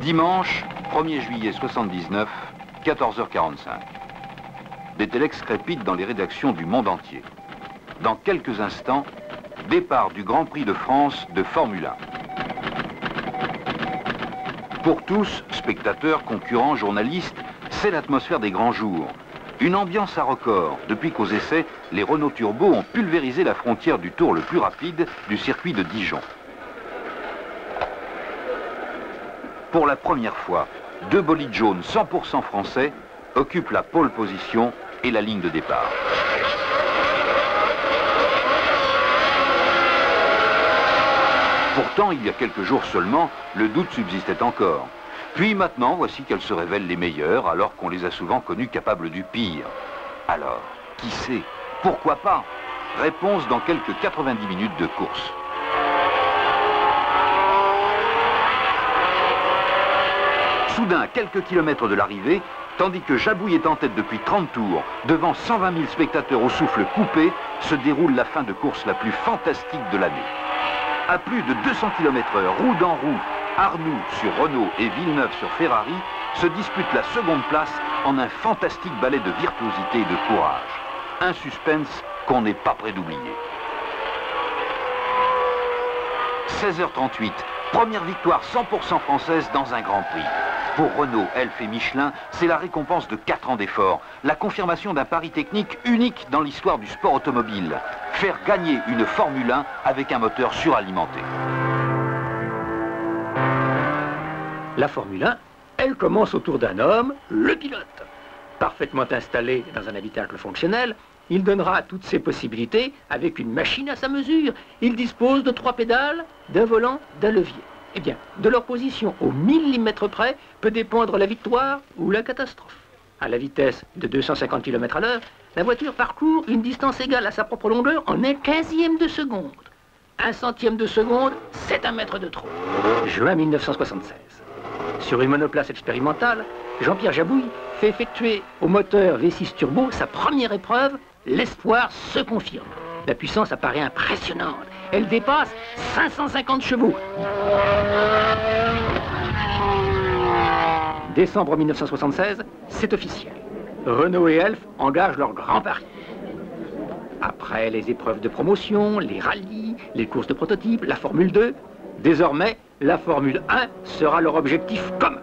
Dimanche 1er juillet 79, 14h45. Des téléx crépitent dans les rédactions du monde entier. Dans quelques instants, départ du Grand Prix de France de Formule 1. Pour tous, spectateurs, concurrents, journalistes, c'est l'atmosphère des grands jours. Une ambiance à record, depuis qu'aux essais, les Renault Turbo ont pulvérisé la frontière du tour le plus rapide du circuit de Dijon. Pour la première fois, deux bolides jaunes 100% français occupent la pole position et la ligne de départ. Pourtant, il y a quelques jours seulement, le doute subsistait encore. Puis maintenant, voici qu'elles se révèlent les meilleures, alors qu'on les a souvent connues capables du pire. Alors, qui sait? Pourquoi pas? Réponse dans quelques 90 minutes de course. Soudain, à quelques kilomètres de l'arrivée, tandis que Jabouille est en tête depuis 30 tours, devant 120 000 spectateurs au souffle coupé, se déroule la fin de course la plus fantastique de l'année. À plus de 200 km/h, roue dans roue, Arnoux sur Renault et Villeneuve sur Ferrari se disputent la seconde place en un fantastique ballet de virtuosité et de courage. Un suspense qu'on n'est pas prêt d'oublier. 16h38, première victoire 100% française dans un Grand Prix. Pour Renault, Elf et Michelin, c'est la récompense de 4 ans d'efforts, la confirmation d'un pari technique unique dans l'histoire du sport automobile. Faire gagner une Formule 1 avec un moteur suralimenté. La Formule 1, elle commence autour d'un homme, le pilote. Parfaitement installé dans un habitacle fonctionnel, il donnera toutes ses possibilités avec une machine à sa mesure. Il dispose de 3 pédales, d'un volant, d'un levier. Eh bien, de leur position au millimètre près peut dépendre la victoire ou la catastrophe. À la vitesse de 250 km/h, la voiture parcourt une distance égale à sa propre longueur en 1/15e de seconde. 1/100e de seconde, c'est 1 mètre de trop. Juin 1976. Sur une monoplace expérimentale, Jean-Pierre Jabouille fait effectuer au moteur V6 Turbo sa première épreuve. L'espoir se confirme. La puissance apparaît impressionnante. Elle dépasse 550 chevaux. Décembre 1976, c'est officiel. Renault et Elf engagent leur grand pari. Après les épreuves de promotion, les rallyes, les courses de prototypes, la Formule 2, désormais, la Formule 1 sera leur objectif commun.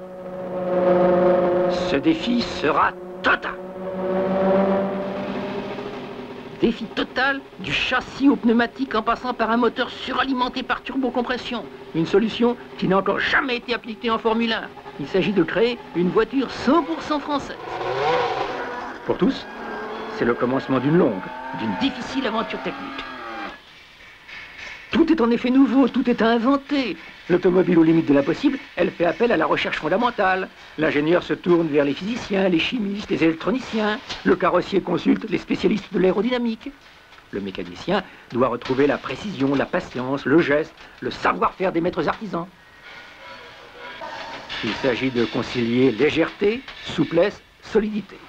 Ce défi sera total. Défi total du châssis au pneumatique en passant par un moteur suralimenté par turbocompression. Une solution qui n'a encore jamais été appliquée en Formule 1. Il s'agit de créer une voiture 100% française. Pour tous, c'est le commencement d'une longue, d'une difficile aventure technique. Tout est en effet nouveau, tout est à inventer. L'automobile aux limites de l'impossible, elle fait appel à la recherche fondamentale. L'ingénieur se tourne vers les physiciens, les chimistes, les électroniciens. Le carrossier consulte les spécialistes de l'aérodynamique. Le mécanicien doit retrouver la précision, la patience, le geste, le savoir-faire des maîtres artisans. Il s'agit de concilier légèreté, souplesse, solidité.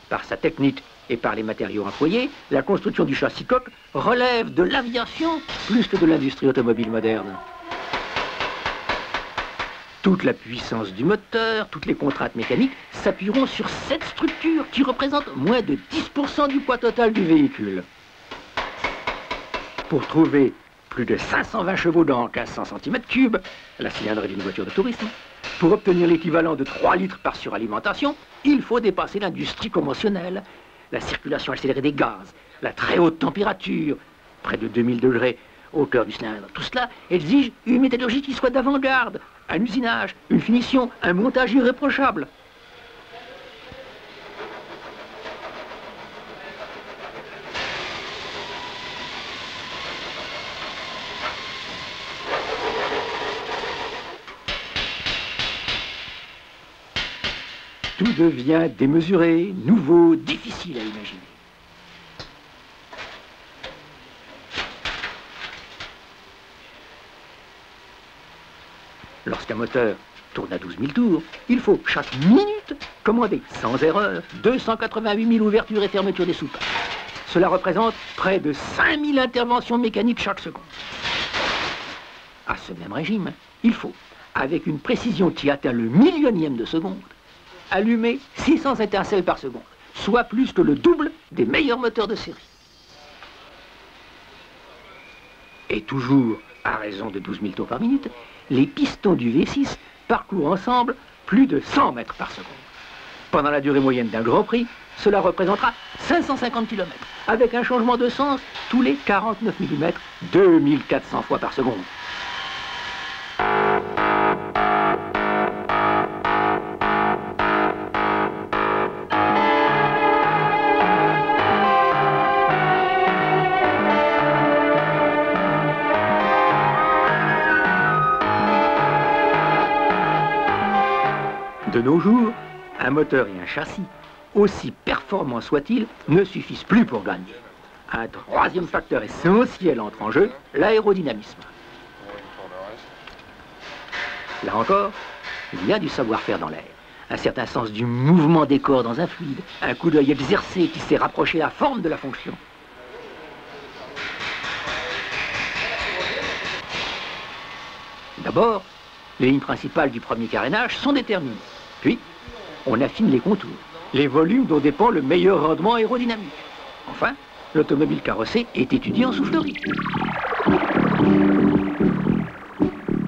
Par sa technique et par les matériaux employés, la construction du châssis coque relève de l'aviation plus que de l'industrie automobile moderne. Toute la puissance du moteur, toutes les contraintes mécaniques s'appuieront sur cette structure qui représente moins de 10% du poids total du véhicule. Pour trouver plus de 520 chevaux dans 1500 cm3, la cylindrée d'une voiture de tourisme, pour obtenir l'équivalent de 3 litres par suralimentation, il faut dépasser l'industrie conventionnelle. La circulation accélérée des gaz, la très haute température, près de 2000 degrés au cœur du cylindre. Tout cela exige une métallurgie qui soit d'avant-garde, un usinage, une finition, un montage irréprochable. Tout devient démesuré, nouveau, difficile à imaginer. Lorsqu'un moteur tourne à 12 000 tours, il faut chaque minute commander sans erreur 288 000 ouvertures et fermetures des soupapes. Cela représente près de 5 000 interventions mécaniques chaque seconde. À ce même régime, il faut avec une précision qui atteint le millionième de seconde, allumer 600 étincelles par seconde, soit plus que le double des meilleurs moteurs de série. Et toujours à raison de 12 000 tours par minute, les pistons du V6 parcourent ensemble plus de 100 mètres par seconde. Pendant la durée moyenne d'un Grand Prix, cela représentera 550 km, avec un changement de sens tous les 49 mm, 2400 fois par seconde. De nos jours, un moteur et un châssis, aussi performants soient-ils, ne suffisent plus pour gagner. Un troisième facteur essentiel entre en jeu, l'aérodynamisme. Là encore, il y a du savoir-faire dans l'air, un certain sens du mouvement des corps dans un fluide, un coup d'œil exercé qui sait rapprocher la forme de la fonction. D'abord, les lignes principales du premier carénage sont déterminées. Puis, on affine les contours, les volumes dont dépend le meilleur rendement aérodynamique. Enfin, l'automobile carrossée est étudiée en soufflerie.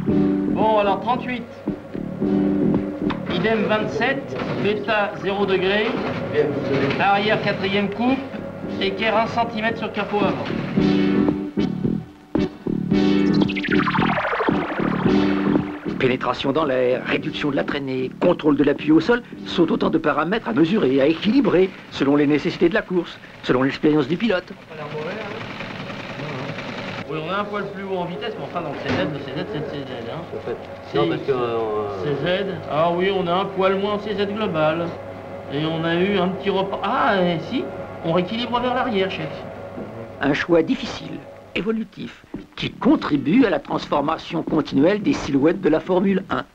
Bon, alors 38. Idem 27, bêta 0 degré, arrière 4e coupe, équerre 1 cm sur capot avant. Pénétration dans l'air, réduction de la traînée, contrôle de l'appui au sol sont autant de paramètres à mesurer, à équilibrer, selon les nécessités de la course, selon l'expérience du pilote. Oui, on a un poil plus haut en vitesse, mais enfin, donc c'est Z, le CZ, c'est le CZ. Hein. En fait. Non, parce que... CZ, ah oui, on a un poil moins en CZ global. Et on a eu un petit report. Ah, et si, on rééquilibre vers l'arrière, chef. Un choix difficile, évolutif, qui contribue à la transformation continuelle des silhouettes de la Formule 1.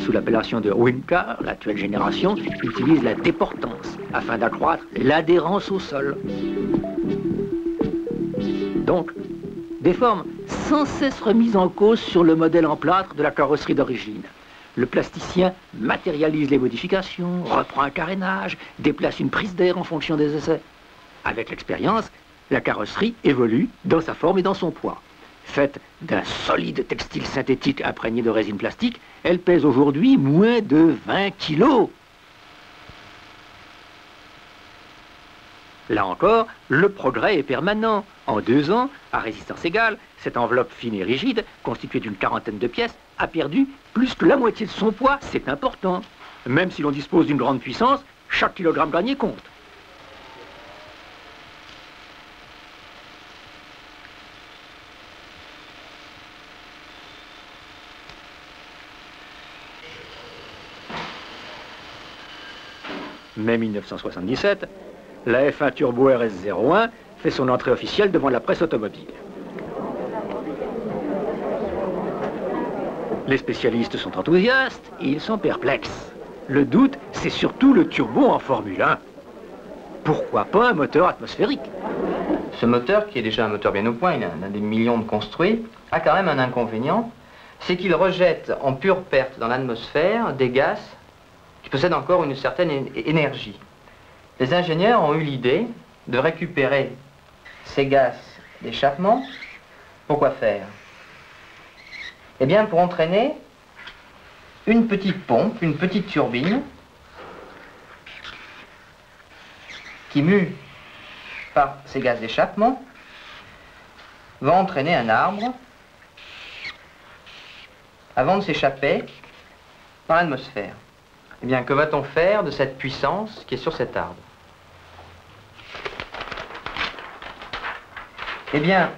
Sous l'appellation de Windcar, l'actuelle génération utilise la déportance afin d'accroître l'adhérence au sol. Donc, des formes sans cesse remises en cause sur le modèle en plâtre de la carrosserie d'origine. Le plasticien matérialise les modifications, reprend un carénage, déplace une prise d'air en fonction des essais. Avec l'expérience, la carrosserie évolue dans sa forme et dans son poids. Faite d'un solide textile synthétique imprégné de résine plastique, elle pèse aujourd'hui moins de 20 kilos. Là encore, le progrès est permanent. En 2 ans, à résistance égale, cette enveloppe fine et rigide, constituée d'une quarantaine de pièces, a perdu plus que la moitié de son poids. C'est important. Même si l'on dispose d'une grande puissance, chaque kilogramme gagné compte. Mai 1977, la F1 Turbo RS01 fait son entrée officielle devant la presse automobile. Les spécialistes sont enthousiastes et ils sont perplexes. Le doute, c'est surtout le turbo en Formule 1. Pourquoi pas un moteur atmosphérique? Ce moteur, qui est déjà un moteur bien au point, il en a des millions de construits, a quand même un inconvénient, c'est qu'il rejette en pure perte dans l'atmosphère des gaz qui possèdent encore une certaine énergie. Les ingénieurs ont eu l'idée de récupérer ces gaz d'échappement. Pourquoi faire? Eh bien, pour entraîner une petite pompe, une petite turbine, qui, mue par ces gaz d'échappement, va entraîner un arbre avant de s'échapper dans l'atmosphère. Eh bien, que va-t-on faire de cette puissance qui est sur cet arbre? Eh bien,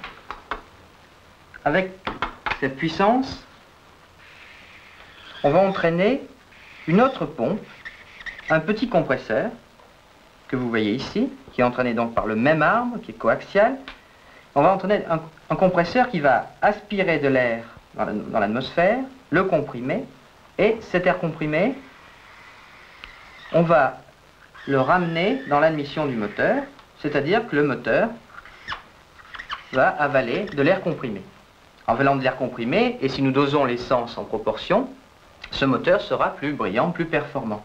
avec cette puissance, on va entraîner une autre pompe, un petit compresseur, que vous voyez ici, qui est entraîné donc par le même arbre, qui est coaxial. On va entraîner un compresseur qui va aspirer de l'air dans l'atmosphère, le comprimer, et cet air comprimé, on va le ramener dans l'admission du moteur, c'est-à-dire que le moteur va avaler de l'air comprimé. en velant de l'air comprimé, et si nous dosons l'essence en proportion, ce moteur sera plus brillant, plus performant.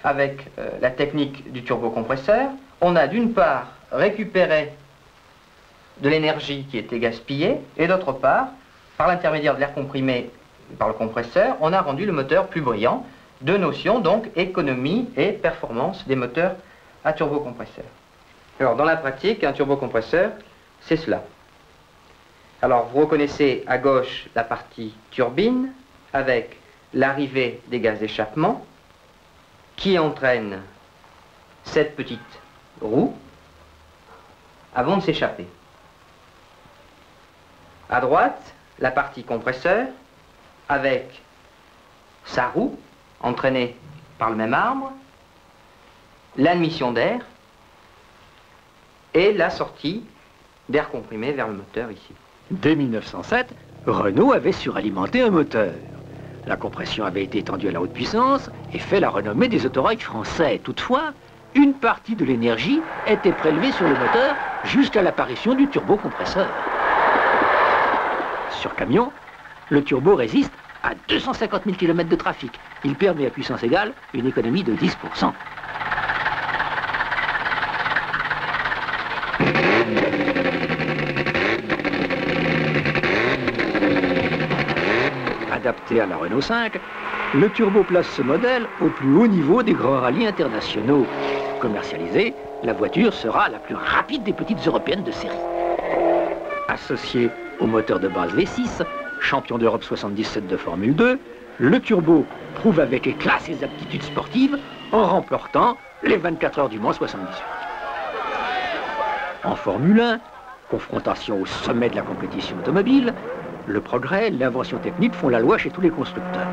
Avec la technique du turbocompresseur, on a d'une part récupéré de l'énergie qui était gaspillée, et d'autre part, par l'intermédiaire de l'air comprimé par le compresseur, on a rendu le moteur plus brillant. Deux notions, donc, économie et performance des moteurs à turbocompresseur. Alors, dans la pratique, un turbocompresseur, c'est cela. Alors, vous reconnaissez à gauche la partie turbine, avec l'arrivée des gaz d'échappement, qui entraîne cette petite roue avant de s'échapper. À droite, la partie compresseur, avec sa roue, entraînée par le même arbre, l'admission d'air et la sortie d'air comprimé vers le moteur ici. Dès 1907, Renault avait suralimenté un moteur. La compression avait été étendue à la haute puissance et fait la renommée des autorails français. Toutefois, une partie de l'énergie était prélevée sur le moteur jusqu'à l'apparition du turbocompresseur. Sur camion, le turbo résiste à 250 000 km de trafic. Il permet à puissance égale une économie de 10%. Adapté à la Renault 5, le turbo place ce modèle au plus haut niveau des grands rallyes internationaux. Commercialisée, la voiture sera la plus rapide des petites européennes de série. Associé au moteur de base V6, champion d'Europe 77 de Formule 2, le turbo prouve avec éclat ses aptitudes sportives en remportant les 24 heures du Mans 78. En Formule 1, confrontation au sommet de la compétition automobile, le progrès, l'invention technique font la loi chez tous les constructeurs.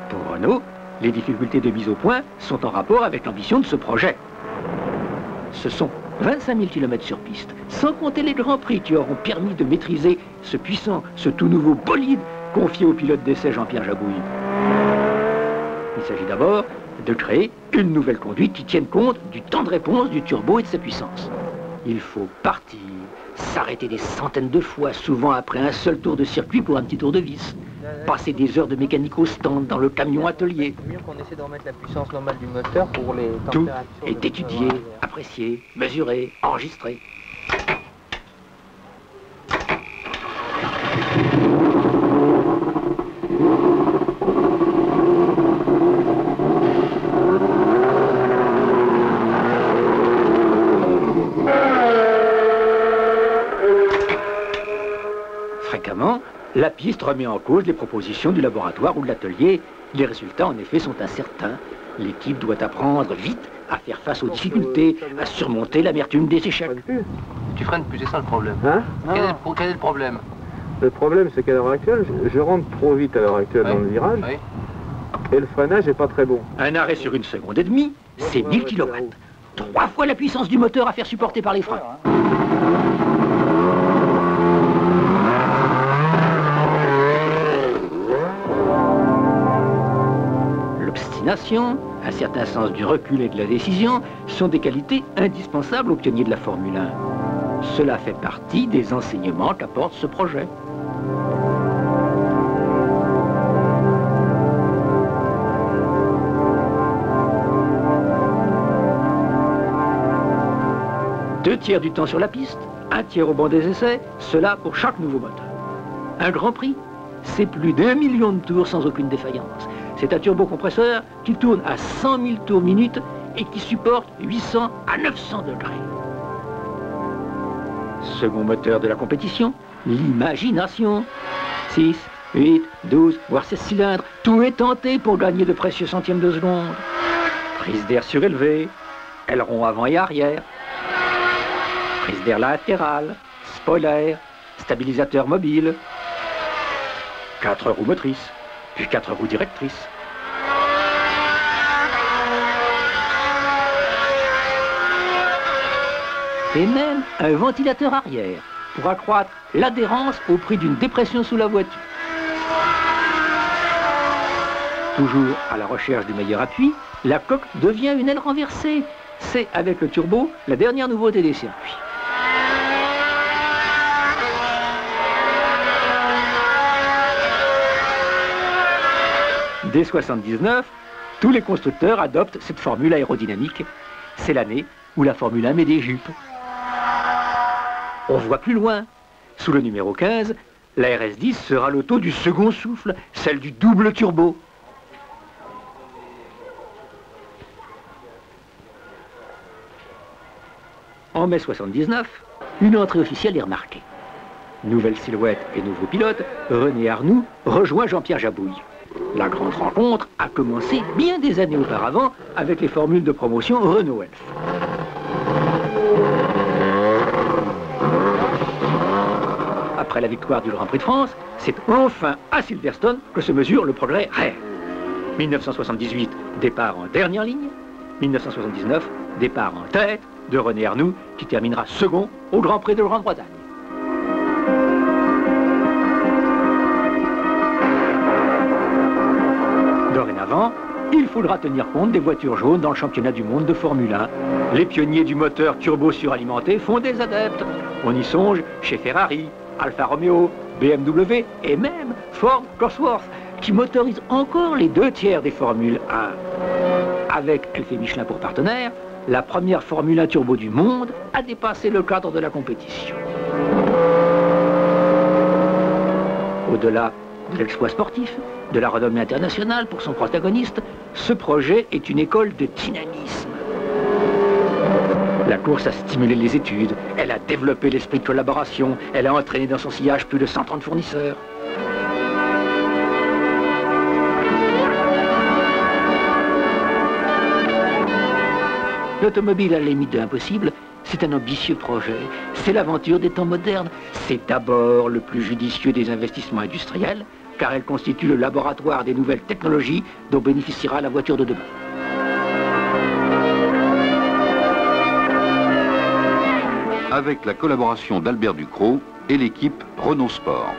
Pour Renault, les difficultés de mise au point sont en rapport avec l'ambition de ce projet. Ce sont 25 000 km sur piste, sans compter les grands prix qui auront permis de maîtriser ce puissant, ce tout nouveau bolide confié au pilote d'essai Jean-Pierre Jabouille. Il s'agit d'abord de créer une nouvelle conduite qui tienne compte du temps de réponse du turbo et de sa puissance. Il faut partir, s'arrêter des centaines de fois, souvent après un seul tour de circuit pour un petit tour de vis. Passer des heures de mécanique au stand dans le camion atelier. C'est mieux qu'on essaie de remettre la puissance normale du moteur pour les Tout températures. est étudié, apprécié, mesuré, enregistré. Fréquemment, la piste remet en cause les propositions du laboratoire ou de l'atelier. Les résultats, en effet, sont incertains. L'équipe doit apprendre vite à faire face aux difficultés, à surmonter l'amertume des échecs. Tu freines plus, c'est ça le problème. Hein? Quel est le problème? Le problème, c'est qu'à l'heure actuelle, je rentre trop vite à l'heure actuelle dans le virage, et le freinage n'est pas très bon. Un arrêt sur 1 seconde et demie, c'est 1000 km. 3 fois la puissance du moteur à faire supporter par les freins. L'obstination, un certain sens du recul et de la décision sont des qualités indispensables aux pionniers de la Formule 1. Cela fait partie des enseignements qu'apporte ce projet. Deux tiers du temps sur la piste, un tiers au banc des essais, cela pour chaque nouveau moteur. Un Grand Prix, c'est plus d'1 million de tours sans aucune défaillance. C'est un turbocompresseur qui tourne à 100 000 tours minute et qui supporte 800 à 900 degrés. Second moteur de la compétition, l'imagination. 6, 8, 12, voire 16 cylindres, tout est tenté pour gagner de précieux centièmes de seconde. Prise d'air surélevée, aileron avant et arrière, prise d'air latérale, spoiler, stabilisateur mobile, 4 roues motrices, puis 4 roues directrices. Et même un ventilateur arrière pour accroître l'adhérence au prix d'une dépression sous la voiture. Toujours à la recherche du meilleur appui, la coque devient une aile renversée. C'est avec le turbo la dernière nouveauté des circuits. Dès 79, tous les constructeurs adoptent cette formule aérodynamique. C'est l'année où la Formule 1 met des jupes. On voit plus loin. Sous le numéro 15, la RS10 sera l'auto du second souffle, celle du double turbo. En mai 79, une entrée officielle est remarquée. Nouvelle silhouette et nouveau pilote, René Arnoux rejoint Jean-Pierre Jabouille. La grande rencontre a commencé bien des années auparavant avec les formules de promotion Renault Elf. Après la victoire du Grand Prix de France, c'est enfin à Silverstone que se mesure le progrès réel. 1978, départ en dernière ligne. 1979, départ en tête de René Arnoux, qui terminera second au Grand Prix de Grande-Bretagne. Dorénavant, il faudra tenir compte des voitures jaunes dans le championnat du monde de Formule 1. Les pionniers du moteur turbo suralimenté font des adeptes. On y songe chez Ferrari, Alfa Romeo, BMW et même Ford Cosworth, qui motorise encore les 2/3 des Formules 1. Avec Elf et Michelin pour partenaires, la première Formule 1 turbo du monde a dépassé le cadre de la compétition. Au-delà de l'exploit sportif, de la renommée internationale pour son protagoniste, ce projet est une école de dynamisme. La course a stimulé les études, elle a développé l'esprit de collaboration, elle a entraîné dans son sillage plus de 130 fournisseurs. L'automobile à la limite de l'impossible, c'est un ambitieux projet. C'est l'aventure des temps modernes. C'est d'abord le plus judicieux des investissements industriels, car elle constitue le laboratoire des nouvelles technologies dont bénéficiera la voiture de demain. Avec la collaboration d'Albert Ducrot et l'équipe Renault Sport.